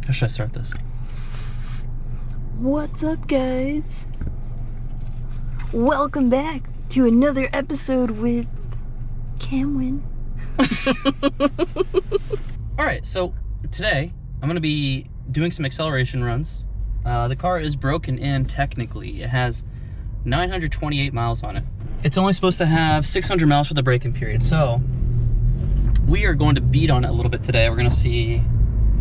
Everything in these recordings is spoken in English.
How should I start this? What's up, guys? Welcome back to another episode with Camwin. Alright, so today I'm going to be doing some acceleration runs. The car is broken in technically. It has 928 miles on it. It's only supposed to have 600 miles for the braking period, so we are going to beat on it a little bit today. We're going to see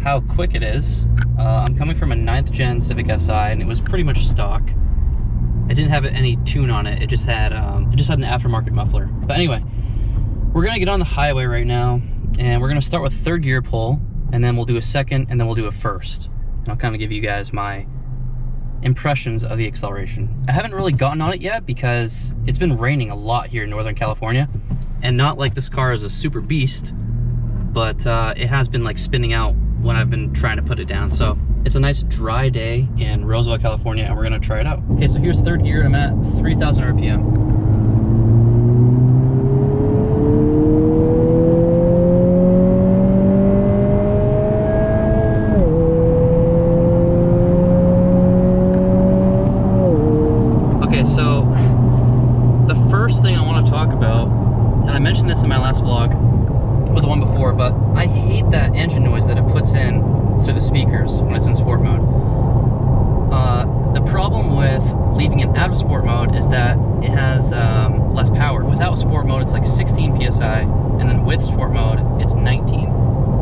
how quick it is. I'm coming from a 9th gen Civic Si, and it was pretty much stock. It didn't have any tune on it. It just had an aftermarket muffler. But anyway, we're gonna get on the highway right now, and we're gonna start with third gear pull, and then we'll do a second, and then we'll do a first. And I'll kind of give you guys my impressions of the acceleration. I haven't really gotten on it yet because it's been raining a lot here in Northern California, and not like this car is a super beast, but it has been like spinning out when I've been trying to put it down. So it's a nice dry day in Roseville, California, and we're gonna try it out. Okay, so here's third gear. I'm at 3,000 RPM. Okay, so the first thing I want to talk about, and I mentioned this in my last vlog, or the one before, but I hate that engine noise that it puts in through the speakers when it's in sport mode. The problem with leaving it out of sport mode is that it has less power. Without sport mode, it's like 16 PSI, and then with sport mode, it's 19.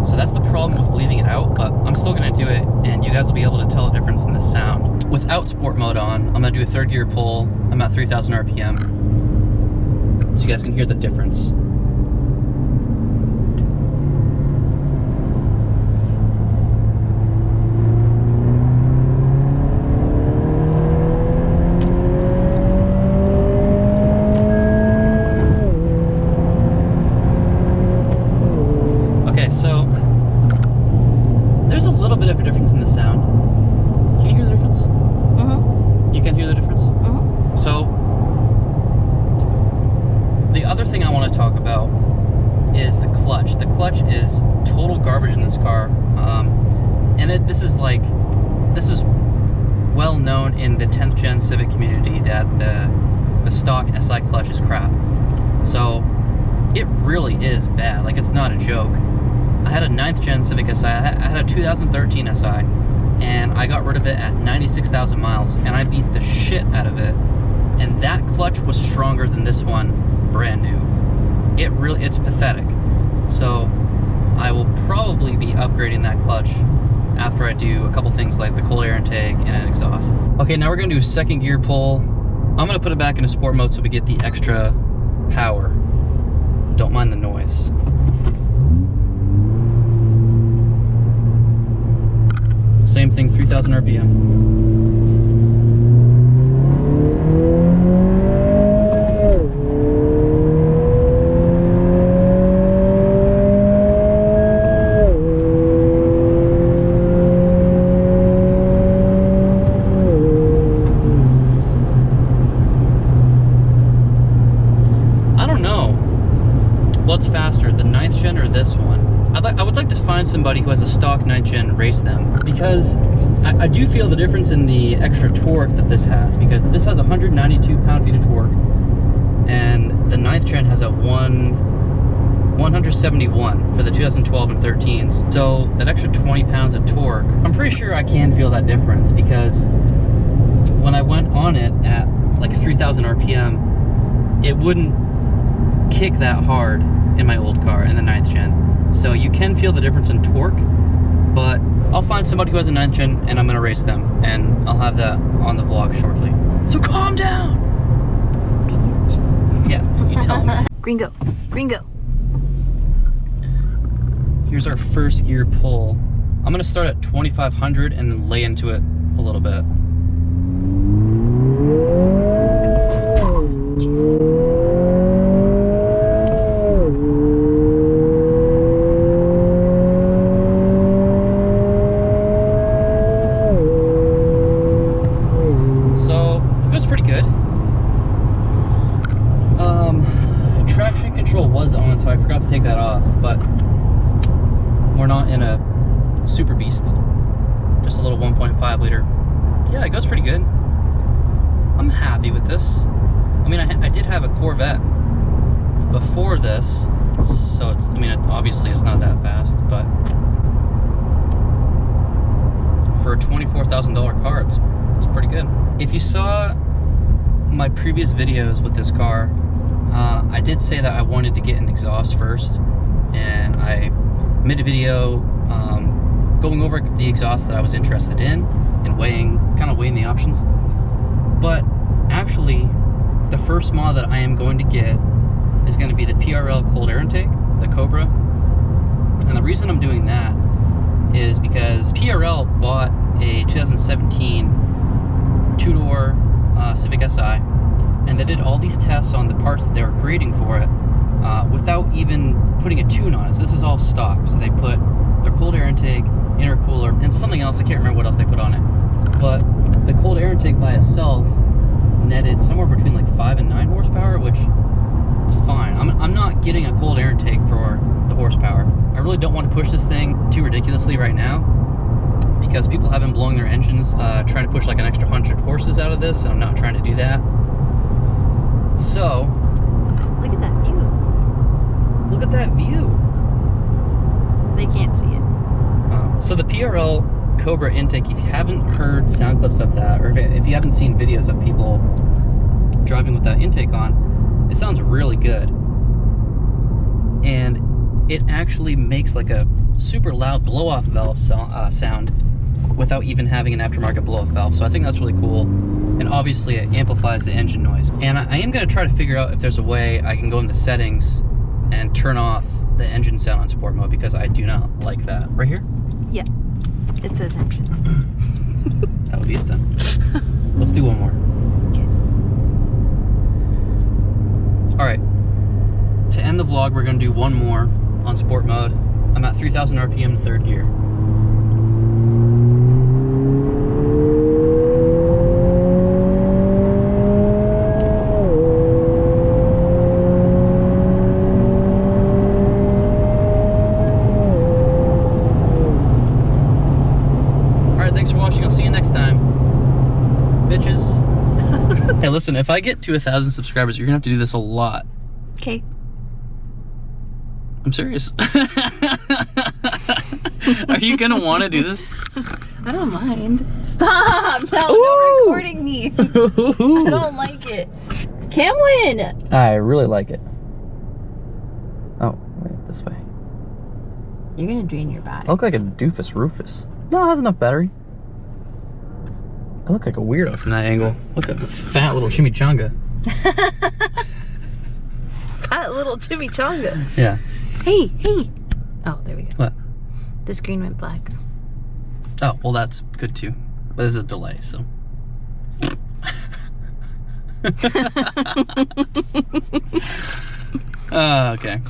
So that's the problem with leaving it out, but I'm still gonna do it, and you guys will be able to tell the difference in the sound. Without sport mode on, I'm gonna do a third gear pull. I'm at 3,000 RPM, so you guys can hear the difference. So there's a little bit of a difference in the sound. Can you hear the difference? Mm-hmm. You can hear the difference? Mm-hmm. So the other thing I want to talk about is the clutch. The clutch is total garbage in this car. And this is well known in the 10th gen Civic community that the stock SI clutch is crap. So it really is bad. Like, it's not a joke. I had a 9th gen Civic Si. I had a 2013 Si, and I got rid of it at 96,000 miles, and I beat the shit out of it. And that clutch was stronger than this one, brand new. It's pathetic. So I will probably be upgrading that clutch after I do a couple things like the cold air intake and an exhaust. Okay, now we're gonna do a second gear pull. I'm gonna put it back into sport mode so we get the extra power. Don't mind the noise. Same thing, 3,000 RPM. I don't know what's faster, the 9th gen or this one. I would like to find somebody who has a stock 9th gen and race them, because I do feel the difference in the extra torque that this has, because this has 192 pound-feet of torque, and the 9th gen has a 171 for the 2012 and 13s. So that extra 20 pounds of torque, I'm pretty sure I can feel that difference, because when I went on it at like 3,000 RPM, it wouldn't kick that hard in my old car in the 9th gen. So you can feel the difference in torque, but I'll find somebody who has a 9th gen and I'm gonna race them, and I'll have that on the vlog shortly. So calm down! Yeah, you tell me. Gringo. Gringo. Here's our first gear pull. I'm gonna start at 2,500 and then lay into it a little bit. Pretty good. Traction control was on, so I forgot to take that off, but we're not in a super beast. 1.5 liter. Yeah, it goes pretty good. I'm happy with this. I mean, I did have a Corvette before this, so it's, I mean, obviously it's not that fast, but for a $24,000 car, it's pretty good. If you saw my previous videos with this car, I did say that I wanted to get an exhaust first, and I made a video going over the exhaust that I was interested in and kind of weighing the options. But actually, the first mod that I am going to get is going to be the PRL cold air intake, the Cobra. And the reason I'm doing that is because PRL bought a 2017 two-door Civic Si, and they did all these tests on the parts that they were creating for it without even putting a tune on it. So this is all stock. So they put their cold air intake, intercooler, and something else. I can't remember what else they put on it. But the cold air intake by itself netted somewhere between like 5 and 9 horsepower, which is fine. I'm not getting a cold air intake for the horsepower. I really don't want to push this thing too ridiculously right now, because people have been blowing their engines trying to push like an extra 100 horses out of this, and I'm not trying to do that. So, Look at that view. look at that view. They can't see it. So the PRL Cobra intake, if you haven't heard sound clips of that, or if you haven't seen videos of people driving with that intake on, it sounds really good. And it actually makes like a super loud blow-off valve sound without even having an aftermarket blow-off valve. So I think that's really cool. And obviously it amplifies the engine noise. And I am going to try to figure out if there's a way I can go in the settings and turn off the engine sound on sport mode, because I do not like that. Right here? Yeah. It says engines. That would be it then. Let's do one more. Okay. All right. To end the vlog, we're going to do one more on sport mode. I'm at 3,000 RPM in third gear. Thanks for watching. I'll see you next time, bitches. Hey, listen, if I get to 1,000 subscribers, you're gonna have to do this a lot. Okay. I'm serious. Are you gonna want to do this? I don't mind. Stop! No, no recording me. I don't like it. Camwin! I really like it. Oh, wait, this way. You're gonna drain your body. I look like a doofus Rufus. No, it has enough battery. I look like a weirdo from that angle. Look at a fat little chimichanga. Fat little chimichanga. Yeah. Hey, hey. Oh, there we go. What? The screen went black. Oh, well, that's good too. But there's a delay, so. Okay.